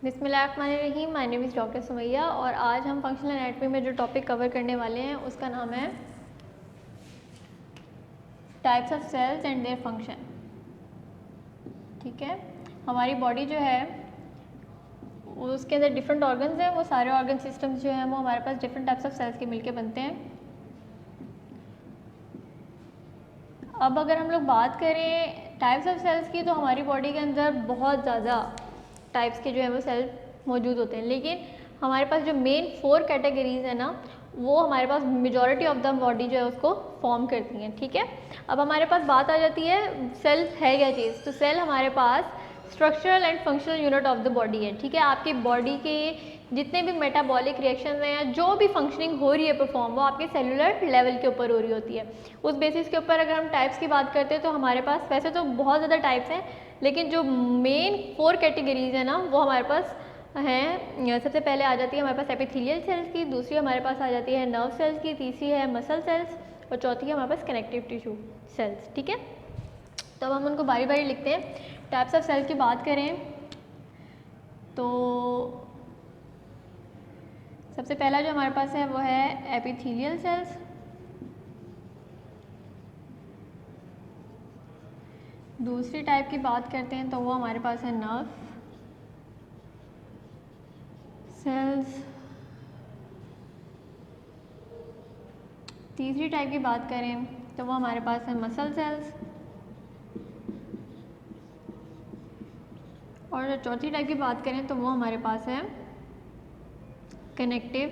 बिस्मिल्लाहिर्रहमानिर्रहीम, my name is doctor Sumaiya और आज हम फंक्शनल एनाटॉमी में जो टॉपिक कवर करने वाले हैं उसका नाम है types of cells and their function. ठीक है, हमारी बॉडी जो है उसके अंदर डिफरेंट ऑर्गन्स हैं, वो सारे ऑर्गन सिस्टम्स जो हैं वो हमारे पास डिफरेंट टाइप्स ऑफ सेल्स के मिलके बनते हैं। अब अगर हम लोग बात करें टाइप्स ऑफ सेल्स की, तो हमारी बॉडी के अंदर बहुत ज़्यादा टाइप्स के जो है वो सेल मौजूद होते हैं, लेकिन हमारे पास जो मेन 4 कैटेगरीज है ना, वो हमारे पास मेजॉरिटी ऑफ द बॉडी जो है उसको फॉर्म करती हैं। ठीक है, अब हमारे पास बात आ जाती है सेल है क्या चीज़। तो सेल हमारे पास structural and functional unit of the body है। ठीक है, आपकी बॉडी के जितने भी मेटाबॉलिक रिएक्शंस हैं या जो भी फंक्शनिंग हो रही है परफॉर्म, वो आपके सेलुलर लेवल के ऊपर हो रही होती है। उस बेसिस के ऊपर अगर हम टाइप्स की बात करते हैं तो हमारे पास वैसे तो बहुत ज़्यादा टाइप्स हैं, लेकिन जो मेन 4 कैटेगरीज है ना वो हमारे पास हैं। सबसे पहले आ जाती है हमारे पास एपिथेलियल सेल्स की, दूसरी हमारे पास आ जाती है नर्व सेल्स की, तीसरी है मसल सेल्स और चौथी है हमारे पास कनेक्टिव टिश्यू सेल्स। ठीक है, तो अब हम उनको बारी बारी लिखते हैं। टाइप्स ऑफ सेल की बात करें तो सबसे पहला जो हमारे पास है वो है एपिथेलियल सेल्स। दूसरी टाइप की बात करते हैं तो वो हमारे पास है नर्व सेल्स। तीसरी टाइप की बात करें तो वो हमारे पास है मसल सेल्स। और जो चौथी टाइप की बात करें तो वो हमारे पास है कनेक्टिव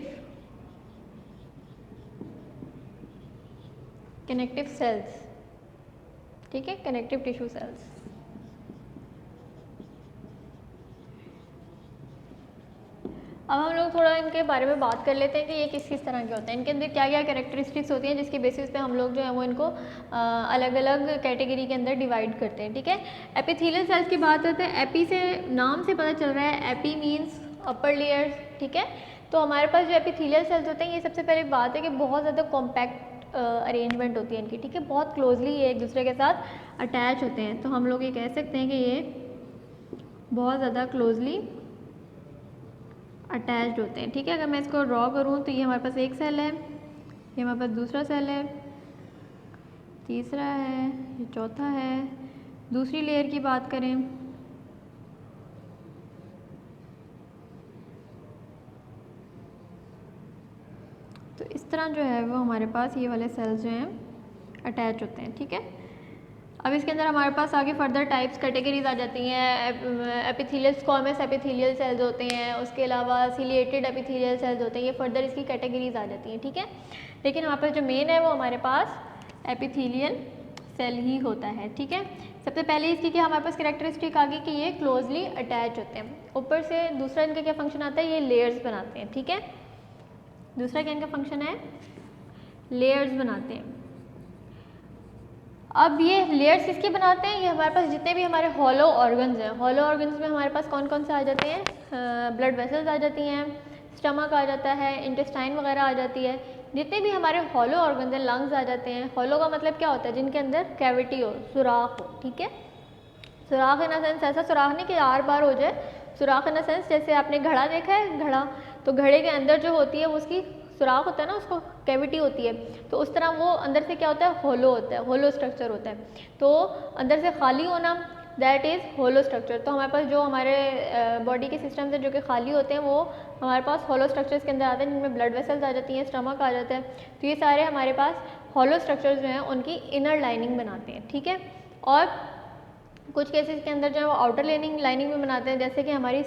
सेल्स। ठीक है, कनेक्टिव टिश्यू सेल्स। अब हम लोग थोड़ा इनके बारे में बात कर लेते हैं कि ये किस किस तरह के होते हैं, इनके अंदर क्या क्या कैरेक्टरिस्टिक्स होती हैं, जिसकी बेसिस पे हम लोग जो है वो इनको अलग अलग कैटेगरी के अंदर डिवाइड करते हैं। ठीक है, एपिथेलियल सेल्स की बात करते हैं। एपी से नाम से पता चल रहा है, एपी मीन्स अपर लेयर्स। ठीक है, तो हमारे पास जो एपिथेलियल सेल्स होते हैं, ये सबसे पहले बात है कि बहुत ज़्यादा कॉम्पैक्ट अरेंजमेंट होती है इनकी। ठीक है, बहुत क्लोजली ये एक दूसरे के साथ अटैच होते हैं, तो हम लोग ये कह सकते हैं कि ये बहुत ज़्यादा क्लोजली अटैच्ड होते हैं। ठीक है, अगर मैं इसको ड्रॉ करूँ तो ये हमारे पास एक सेल है, ये हमारे पास दूसरा सेल है, तीसरा है, ये चौथा है। दूसरी लेयर की बात करें तो इस तरह जो है वो हमारे पास ये वाले सेल्स जो हैं अटैच होते हैं। ठीक है, अब इसके अंदर हमारे पास आगे फर्दर टाइप्स कैटेगरीज आ जाती हैं। एपिथेलियल स्क्वामस एपिथेलियल सेल्स होते हैं, उसके अलावा सिलिएटेड एपिथेलियल सेल्स होते हैं, ये फर्दर इसकी कैटेगरीज आ जाती हैं। ठीक है, लेकिन हमारे पास जो मेन है वो हमारे पास एपिथेलियल सेल ही होता है। ठीक है, सबसे पहले इसकी क्या हमारे पास कैरेक्टरिस्टिक आ गई कि ये क्लोजली अटैच होते हैं। ऊपर से दूसरा इनका क्या फंक्शन आता है, ये लेयर्स बनाते हैं। ठीक है, दूसरा क्या इनका फंक्शन है, लेयर्स बनाते हैं। अब ये लेयर्स किसके बनाते हैं, ये हमारे पास जितने भी हमारे हॉलो ऑर्गन्स हैं, हॉलो ऑर्गन्स में हमारे पास कौन कौन से आ जाते हैं, ब्लड वेसल्स आ जाती हैं, स्टमक आ जाता है, इंटेस्टाइन वगैरह आ जाती है। जितने भी हमारे हॉलो ऑर्गन्स हैं, लंग्स आ जाते हैं। हॉलो का मतलब क्या होता है, जिनके अंदर कैविटी हो, सुराख हो। ठीक है, सुराख इन द सेंस ऐसा सुराख नहीं कि आर पार हो जाए, सुराख इन द सेंस जैसे आपने घड़ा देखा है, घड़ा, तो घड़े के अंदर जो होती है वो उसकी सुराख होता है ना, उसको कैविटी होती है, तो उस तरह वो अंदर से क्या होता है, होलो होता है, होलो स्ट्रक्चर होता है। तो अंदर से खाली होना, दैट इज़ होलो स्ट्रक्चर। तो हमारे पास जो हमारे बॉडी के सिस्टम्स हैं जो कि खाली होते हैं, वो हमारे पास होलो स्ट्रक्चर्स के अंदर आते हैं, जिनमें ब्लड वेसल्स आ जाती हैं, स्टमक आ जाता है। तो ये सारे हमारे पास होलो स्ट्रक्चर्स जो हैं उनकी इनर लाइनिंग बनाते हैं। ठीक है, और कुछ केसेस के अंदर जो है वो आउटर लाइनिंग में बनाते हैं, जैसे कि हमारी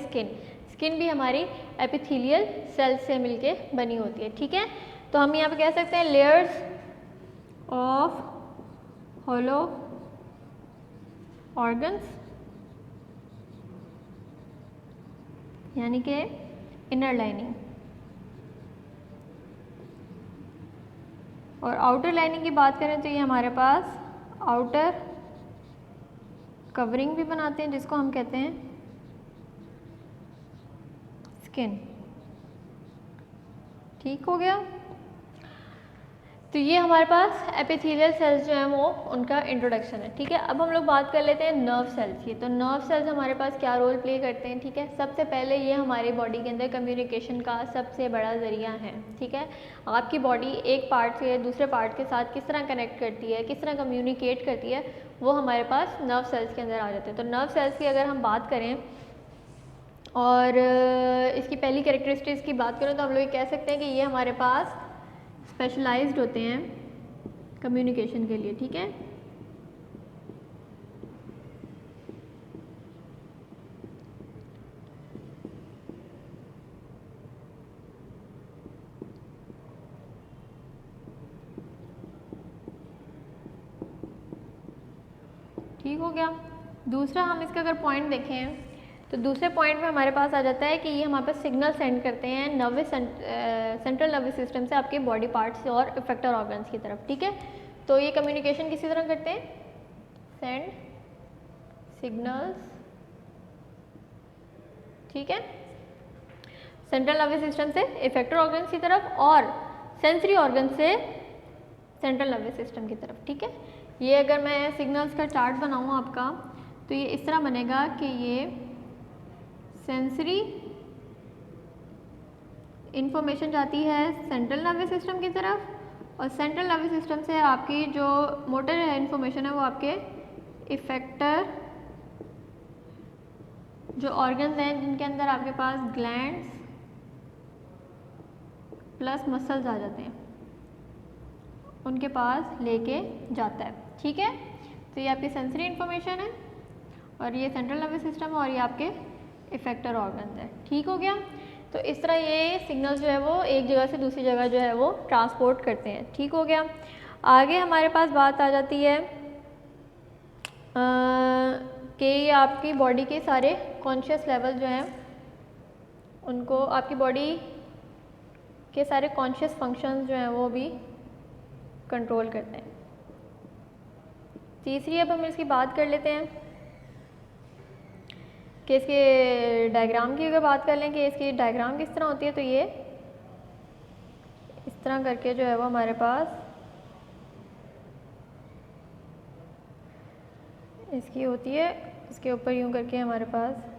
स्किन भी हमारी एपिथेलियल सेल्स से मिलके बनी होती है। ठीक है, तो हम यहाँ पे कह सकते हैं लेयर्स ऑफ होलो ऑर्गन्स, यानी कि इनर लाइनिंग। और आउटर लाइनिंग की बात करें तो ये हमारे पास आउटर कवरिंग भी बनाते हैं, जिसको हम कहते हैं स्किन। ठीक हो गया। तो ये हमारे पास एपिथेलियल सेल्स जो हैं वो उनका इंट्रोडक्शन है, ठीक है। अब हम लोग बात कर लेते हैं नर्व सेल्स की। तो नर्व सेल्स हमारे पास क्या रोल प्ले करते हैं, ठीक है। सबसे पहले ये हमारी बॉडी के अंदर कम्युनिकेशन का सबसे बड़ा ज़रिया है, ठीक है। आपकी बॉडी एक पार्ट से दूसरे पार्ट के साथ किस तरह कनेक्ट करती है, किस तरह कम्युनिकेट करती है, वो हमारे पास नर्व सेल्स के अंदर आ जाते हैं। तो नर्व सेल्स की अगर हम बात करें और इसकी पहली कैरेक्टरिस्टिक्स की बात करें तो हम लोग ये कह सकते हैं कि ये हमारे पास स्पेशलाइज्ड होते हैं कम्युनिकेशन के लिए, ठीक है। ठीक हो गया। दूसरा हम इसका अगर पॉइंट देखें तो दूसरे पॉइंट में हमारे पास आ जाता है कि ये हमारे पास सिग्नल सेंड करते हैं नर्वस सेंट्रल नर्वस सिस्टम से आपके बॉडी पार्ट्स और इफेक्टर ऑर्गन्स की तरफ, ठीक है। तो ये कम्युनिकेशन किसी तरह करते हैं, सेंड सिग्नल्स, ठीक है, सेंट्रल नर्वस सिस्टम से इफेक्टर ऑर्गन्स की तरफ और सेंसरी ऑर्गन से सेंट्रल नर्वस सिस्टम की तरफ, ठीक है। ये अगर मैं सिग्नल्स का चार्ट बनाऊँ आपका तो ये इस तरह बनेगा कि ये सेंसरी इंफॉर्मेशन जाती है सेंट्रल नर्वस सिस्टम की तरफ और सेंट्रल नर्वस सिस्टम से आपकी जो मोटर इंफॉर्मेशन है वो आपके इफेक्टर जो ऑर्गन्स हैं जिनके अंदर आपके पास ग्लैंड्स प्लस मसल्स आ जाते हैं उनके पास लेके जाता है, ठीक है। तो ये आपकी सेंसरी इंफॉर्मेशन है और ये सेंट्रल नर्वस सिस्टम और ये आपके इफेक्टर ऑर्गन्स है, ठीक हो गया। तो इस तरह ये सिग्नल्स जो है वो एक जगह से दूसरी जगह जो है वो ट्रांसपोर्ट करते हैं, ठीक हो गया। आगे हमारे पास बात आ जाती है कि ये आपकी बॉडी के सारे कॉन्शियस लेवल जो हैं उनको आपकी बॉडी के सारे कॉन्शियस फंक्शंस जो हैं वो भी कंट्रोल करते हैं। तीसरी अब हम इसकी बात कर लेते हैं कि इसके डायग्राम की अगर बात कर लें कि इसकी डायग्राम किस तरह होती है, तो ये इस तरह करके जो है वो हमारे पास इसकी होती है, इसके ऊपर यूं करके हमारे पास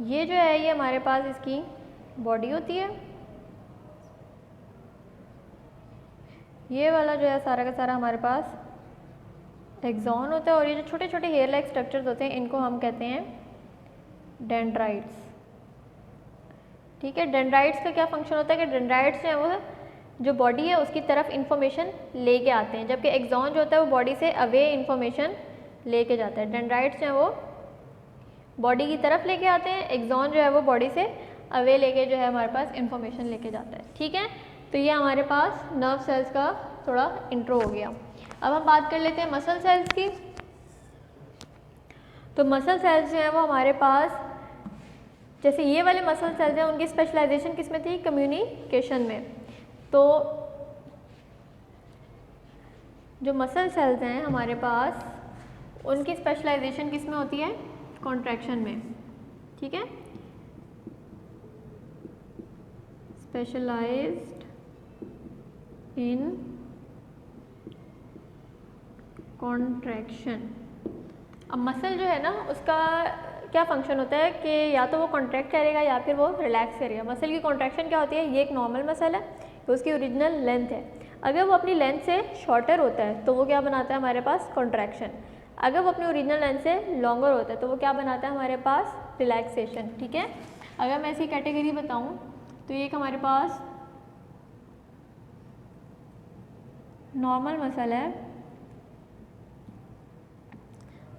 ये जो है ये हमारे पास इसकी बॉडी होती है। ये वाला जो है सारा का सारा हमारे पास एक्सॉन होता है और ये जो छोटे छोटे हेयर लाइक स्ट्रक्चर्स होते हैं इनको हम कहते हैं डेंड्राइट्स, ठीक है। डेंड्राइट्स का क्या फंक्शन होता है कि डेंड्राइट्स जो है वो जो बॉडी है उसकी तरफ इंफॉर्मेशन लेके आते हैं, जबकि एक्सॉन जो होता है वो बॉडी से अवे इंफॉर्मेशन लेके जाता है। डेंड्राइट्स जो है वो बॉडी की तरफ लेके आते हैं, एक्सॉन जो है वो बॉडी से अवे लेके जो है हमारे पास इंफॉर्मेशन लेके जाता है, ठीक है। तो ये हमारे पास नर्व सेल्स का थोड़ा इंट्रो हो गया। अब हम बात कर लेते हैं मसल सेल्स की। तो मसल सेल्स जो है वो हमारे पास जैसे ये वाले मसल सेल्स हैं उनकी स्पेशलाइजेशन किस में थी, कम्युनिकेशन में। तो जो मसल सेल्स हैं हमारे पास उनकी स्पेशलाइजेशन किस में होती है, कॉन्ट्रैक्शन में, ठीक है। स्पेशलाइज्ड इन कॉन्ट्रैक्शन। अब मसल जो है ना उसका क्या फंक्शन होता है कि या तो वो कॉन्ट्रैक्ट करेगा या फिर वो रिलैक्स करेगा। मसल की कॉन्ट्रैक्शन क्या होती है, ये एक नॉर्मल मसल है तो उसकी ओरिजिनल लेंथ है। अगर वो अपनी लेंथ से शॉर्टर होता है तो वो क्या बनाता है हमारे पास, कॉन्ट्रैक्शन। अगर वो अपनी ओरिजिनल लेंथ से लॉन्गर होता है तो वो क्या बनाता है हमारे पास, रिलैक्सेशन, ठीक है। अगर मैं इसकी कैटेगरी बताऊं तो ये एक हमारे पास नॉर्मल मसल है।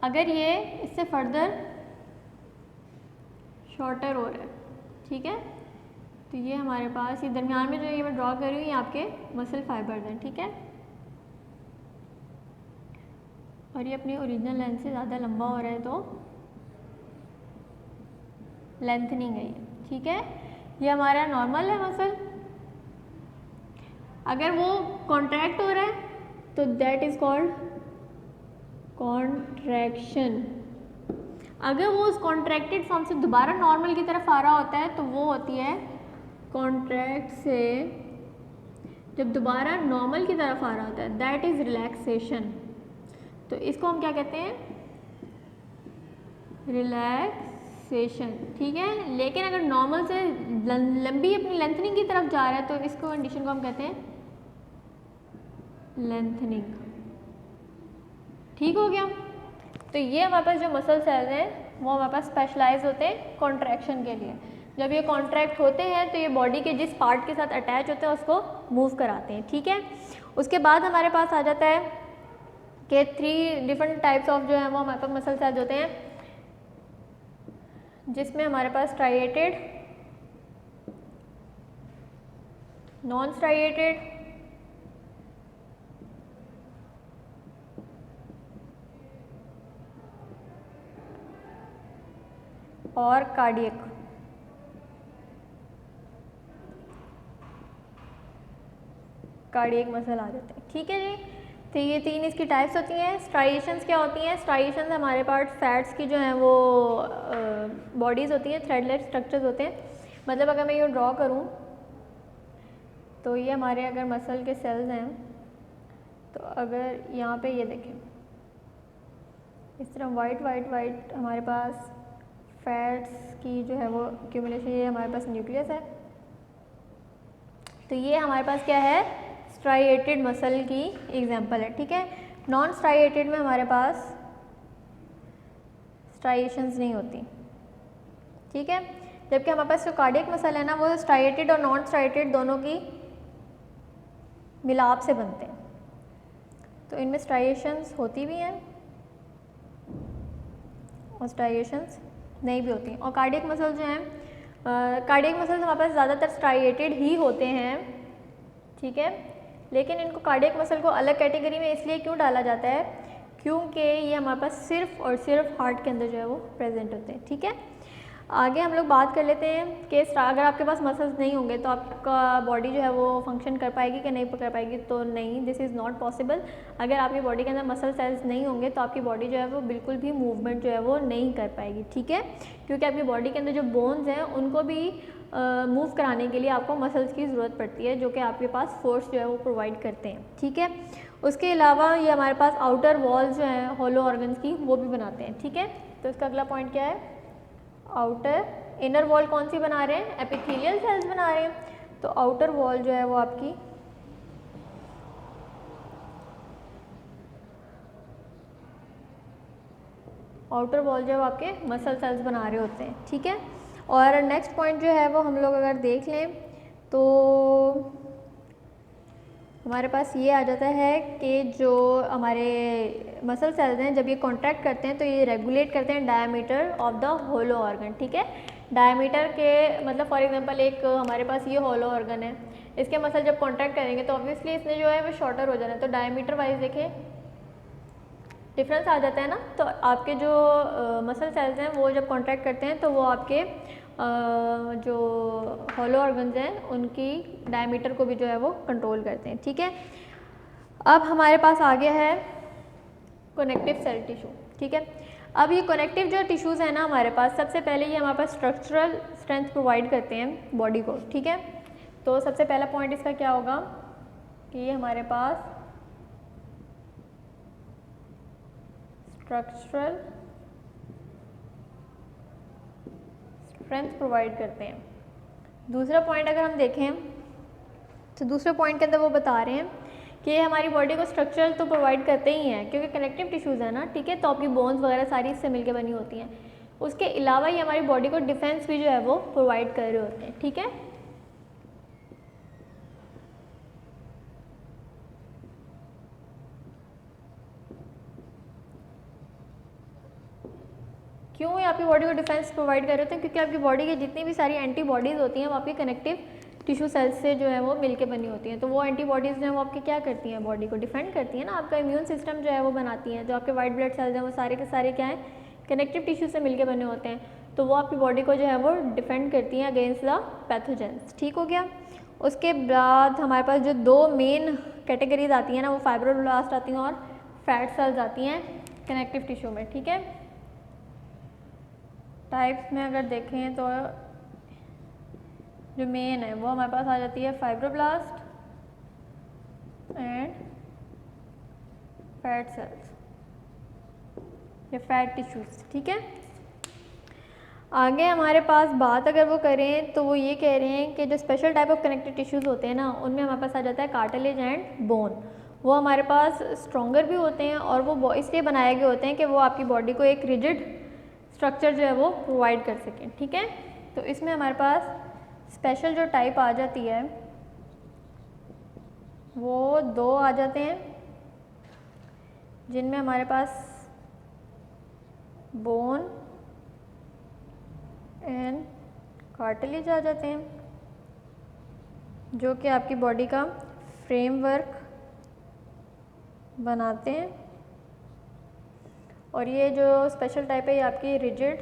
अगर ये इससे फर्दर शॉर्टर हो रहा है, ठीक है, तो ये हमारे पास ये दरमियान में जो ये मैं ड्रॉ कर रही हूँ ये आपके मसल फाइबर्स हैं, ठीक है। और ये अपनी ओरिजिनल लेंथ से ज़्यादा लंबा हो रहा है तो लेंथनिंग है ये, ठीक है। ये हमारा नॉर्मल है मसल। अगर वो कॉन्ट्रैक्ट हो रहा है तो दैट इज़ कॉल्ड कॉन्ट्रैक्शन। अगर वो उस कॉन्ट्रैक्टेड फॉर्म से दोबारा नॉर्मल की तरफ आ रहा होता है तो वो होती है कॉन्ट्रैक्ट से जब दोबारा नॉर्मल की तरफ आ रहा होता है, दैट इज़ रिलैक्सेशन। तो इसको हम क्या कहते हैं, रिलैक्सेशन, ठीक है। लेकिन अगर नॉर्मल से लंबी अपनी लेंथनिंग की तरफ जा रहा है तो इसको कंडीशन को हम कहते हैं लेंथनिंग, ठीक हो गया। तो ये हमारे पास जो मसल सेल्स हैं वो हमारे पास स्पेशलाइज होते हैं कॉन्ट्रैक्शन के लिए। जब ये कॉन्ट्रैक्ट होते हैं तो ये बॉडी के जिस पार्ट के साथ अटैच होते हैं उसको मूव कराते हैं, ठीक है। उसके बाद हमारे पास आ जाता है कि 3 डिफरेंट टाइप्स ऑफ जो है वो हमारे पास मसल सेल्स होते हैं, जिसमें हमारे पास स्ट्राइएटेड, नॉन स्ट्राइएटेड और कार्डियक। कार्डियक मसल आ जाते हैं, ठीक है जी। तो ये 3 इसकी टाइप्स होती हैं। स्ट्राइएशंस क्या होती हैं, स्ट्राइएशंस हमारे पास फैट्स की जो हैं वो बॉडीज़ होती हैं, थ्रेडलेस स्ट्रक्चर्स होते हैं। मतलब अगर मैं ये ड्रॉ करूँ तो ये हमारे अगर मसल के सेल्स हैं, तो अगर यहाँ पे ये देखें इस तरह वाइट वाइट वाइट हमारे पास फैट्स की जो है वो एक्यूमुलेशन, ये हमारे पास न्यूक्लियस है। तो ये हमारे पास क्या है, स्ट्राइएटेड मसल की एग्जांपल है, ठीक है। नॉन स्ट्राइएटेड में हमारे पास स्ट्राइएशंस नहीं होती, ठीक है। जबकि हमारे पास जो कार्डियक मसल है ना वो स्ट्राइएटेड और नॉन स्ट्राइएटेड दोनों की मिलाप से बनते हैं। तो इनमें स्ट्राइएशंस होती भी हैं और स्ट्राइएशंस नहीं भी होती। और कार्डियक मसल जो हैं, कार्डियक मसल्स हमारे पास ज़्यादातर स्ट्राइएटेड ही होते हैं, ठीक है। लेकिन इनको कार्डियक मसल को अलग कैटेगरी में इसलिए क्यों डाला जाता है, क्योंकि ये हमारे पास सिर्फ और सिर्फ हार्ट के अंदर जो है वो प्रेजेंट होते हैं, ठीक है। आगे हम लोग बात कर लेते हैं कि अगर आपके पास मसल्स नहीं होंगे तो आपका बॉडी जो है वो फंक्शन कर पाएगी कि नहीं कर पाएगी, तो नहीं, दिस इज़ नॉट पॉसिबल। अगर आपकी बॉडी के अंदर मसल सेल्स नहीं होंगे तो आपकी बॉडी जो है वो बिल्कुल भी मूवमेंट जो है वो नहीं कर पाएगी, ठीक है। क्योंकि आपकी बॉडी के अंदर जो बोन्स हैं उनको भी मूव कराने के लिए आपको मसल्स की ज़रूरत पड़ती है, जो कि आपके पास फोर्स जो है वो प्रोवाइड करते हैं, ठीक है। उसके अलावा ये हमारे पास आउटर वॉल्स जो हैं होलो ऑर्गन्स की वो भी बनाते हैं, ठीक है। तो इसका अगला पॉइंट क्या है, आउटर। इनर वॉल कौन सी बना रहे हैं, एपिथेलियल सेल्स बना रहे हैं। तो आउटर वॉल जो है वो आपकी आउटर वॉल जो है वो आपके मसल सेल्स बना रहे होते हैं, ठीक है। और नेक्स्ट पॉइंट जो है वो हम लोग अगर देख लें तो हमारे पास ये आ जाता है कि जो हमारे मसल सेल्स हैं जब ये कॉन्ट्रैक्ट करते हैं तो ये रेगुलेट करते हैं diameter of the hollow organ, ठीक है। डायमीटर के मतलब फॉर एग्जांपल एक हमारे पास ये होलो ऑर्गन है, इसके मसल जब कॉन्ट्रैक्ट करेंगे तो ऑब्वियसली इसने जो है वो शॉर्टर हो जाना है। तो डायमीटर वाइज देखें डिफरेंस आ जाता है ना। तो आपके जो मसल सेल्स हैं वो जब कॉन्ट्रैक्ट करते हैं तो वो आपके जो होलो ऑर्गन्स हैं उनकी डायमीटर को भी जो है वो कंट्रोल करते हैं, ठीक है। अब हमारे पास आ गया है कनेक्टिव सेल टिश्यू, ठीक है। अब ये कनेक्टिव जो टिश्यूज़ हैं ना हमारे पास, सबसे पहले ये हमारे पास स्ट्रक्चरल स्ट्रेंथ प्रोवाइड करते हैं बॉडी को, ठीक है। तो सबसे पहला पॉइंट इसका क्या होगा कि ये हमारे पास स्ट्रक्चरल स्ट्रेंथ प्रोवाइड करते हैं। दूसरा पॉइंट अगर हम देखें तो दूसरे पॉइंट के अंदर वो बता रहे हैं कि हमारी बॉडी को स्ट्रक्चरल तो प्रोवाइड करते ही हैं क्योंकि कनेक्टिव टिश्यूज़ है ना, ठीक है। तो आपकी बोन्स वगैरह सारी इससे मिलकर बनी होती हैं। उसके अलावा ये हमारी बॉडी को डिफेंस भी जो है वो प्रोवाइड कर रहे होते हैं, ठीक है। क्यों ये आपकी बॉडी को डिफेंस प्रोवाइड कर रहे होते हैं, क्योंकि आपकी बॉडी की जितनी भी सारी एंटीबॉडीज़ होती हैं वो आपकी कनेक्टिव टिश्यू सेल्स से जो है वो मिलके बनी होती हैं। तो वो एंटीबॉडीज़ जो है वो आपके क्या करती हैं, बॉडी को डिफेंड करती हैं ना, आपका इम्यून सिस्टम जो है वो बनाती हैं। जो आपके वाइट ब्लड सेल्स हैं वो सारे के सारे क्या हैं, कनेक्टिव टिश्यू से मिलके बने होते हैं। तो वो आपकी बॉडी को जो है वो डिफेंड करती हैं अगेंस्ट द पैथोजेंस, ठीक हो गया। उसके बाद हमारे पास जो 2 मेन कैटेगरीज आती हैं ना, वो फाइब्रोब्लास्ट आती हैं और फैट सेल्स आती हैं कनेक्टिव टिश्यू में, ठीक है। टाइप्स में अगर देखें तो जो मेन है वो हमारे पास आ जाती है फाइब्रोब्लास्ट एंड फैट सेल्स या फैट टिश्यूज, ठीक है। आगे हमारे पास बात अगर वो करें तो वो ये कह रहे हैं कि जो special type of connective tissues होते हैं ना, उनमें हमारे पास आ जाता है कार्टिलेज एंड बोन। वो हमारे पास स्ट्रॉन्गर भी होते हैं और वो इसलिए बनाए गए होते हैं कि वो आपकी बॉडी को एक रिजिड स्ट्रक्चर जो है वो प्रोवाइड कर सकें, ठीक है। तो इसमें हमारे पास स्पेशल जो टाइप आ जाती है वो 2 आ जाते हैं, जिनमें हमारे पास बोन एंड कार्टिलेज आ जाते हैं, जो कि आपकी बॉडी का फ्रेमवर्क बनाते हैं। और ये जो स्पेशल टाइप है ये आपकी रिजिड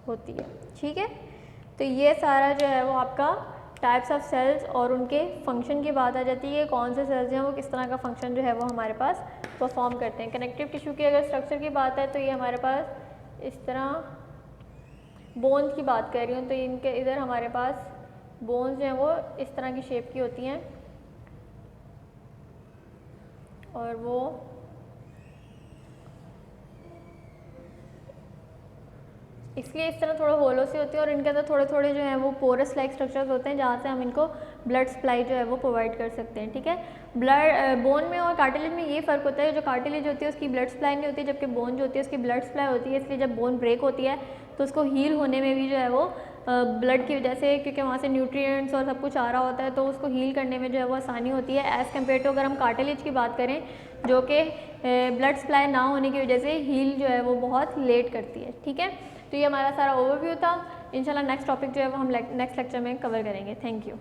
होती है, ठीक है। तो ये सारा जो है वो आपका टाइप्स ऑफ सेल्स और उनके फंक्शन की बात आ जाती है, कौन से सेल्स हैं वो किस तरह का फंक्शन जो है वो हमारे पास परफॉर्म करते हैं। कनेक्टिव टिश्यू की अगर स्ट्रक्चर की बात है तो ये हमारे पास इस तरह बोन्स की बात कर रही हूँ तो इनके इधर हमारे पास बोन्स जो हैं वो इस तरह की शेप की होती हैं और वो इसलिए इस तरह थोड़ा होलो सी होती है और इनके अंदर थोड़े थोड़े जो हैं वो पोरस लाइक स्ट्रक्चर्स होते हैं, जहाँ से हम इनको ब्लड सप्लाई जो है वो प्रोवाइड कर सकते हैं, ठीक है। ब्लड बोन में और कार्टिलेज में ये फ़र्क होता है, जो कार्टिलेज होती है उसकी ब्लड सप्लाई नहीं होती, जबकि बोन जो होती है उसकी ब्लड सप्लाई होती है। इसलिए जब बोन ब्रेक होती है तो उसको हील होने में भी जो है वो ब्लड की वजह से, क्योंकि वहाँ से न्यूट्रिएंट्स और सब कुछ आ रहा होता है, तो उसको हील करने में जो है वो आसानी होती है एज़ कम्पेयर टू अगर हम कार्टिलेज की बात करें, जो कि ब्लड सप्लाई ना होने की वजह से हील जो है वो बहुत लेट करती है, ठीक है। तो ये हमारा सारा ओवरव्यू था। इंशाल्लाह नेक्स्ट टॉपिक जो है वो हम नेक्स्ट लेक्चर में कवर करेंगे। Thank you.